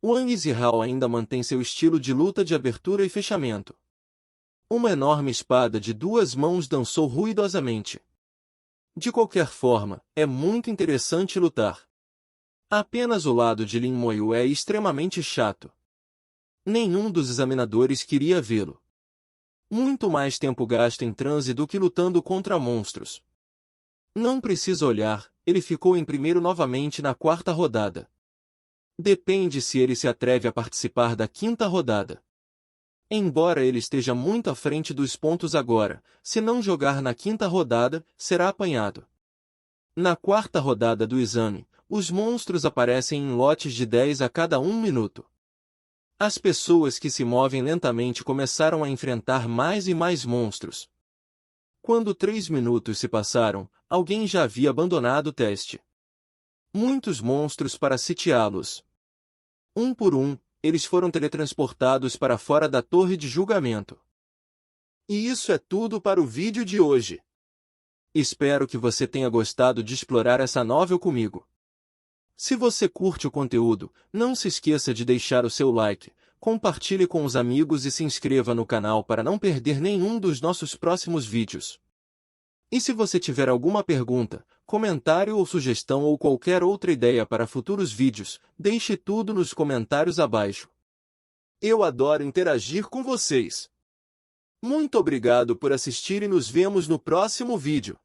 Wang Zihao ainda mantém seu estilo de luta de abertura e fechamento. Uma enorme espada de duas mãos dançou ruidosamente. De qualquer forma, é muito interessante lutar. Apenas o lado de Lin Moyu é extremamente chato. Nenhum dos examinadores queria vê-lo. Muito mais tempo gasto em transe do que lutando contra monstros. Não precisa olhar, ele ficou em primeiro novamente na quarta rodada. Depende se ele se atreve a participar da quinta rodada. Embora ele esteja muito à frente dos pontos agora, se não jogar na quinta rodada, será apanhado. Na quarta rodada do exame, os monstros aparecem em lotes de 10 a cada 1 minuto. As pessoas que se movem lentamente começaram a enfrentar mais e mais monstros. Quando 3 minutos se passaram, alguém já havia abandonado o teste. Muitos monstros para sitiá-los. Um por um, eles foram teletransportados para fora da torre de julgamento. E isso é tudo para o vídeo de hoje. Espero que você tenha gostado de explorar essa novel comigo. Se você curte o conteúdo, não se esqueça de deixar o seu like, compartilhe com os amigos e se inscreva no canal para não perder nenhum dos nossos próximos vídeos. E se você tiver alguma pergunta, comentário ou sugestão ou qualquer outra ideia para futuros vídeos, deixe tudo nos comentários abaixo. Eu adoro interagir com vocês. Muito obrigado por assistir e nos vemos no próximo vídeo.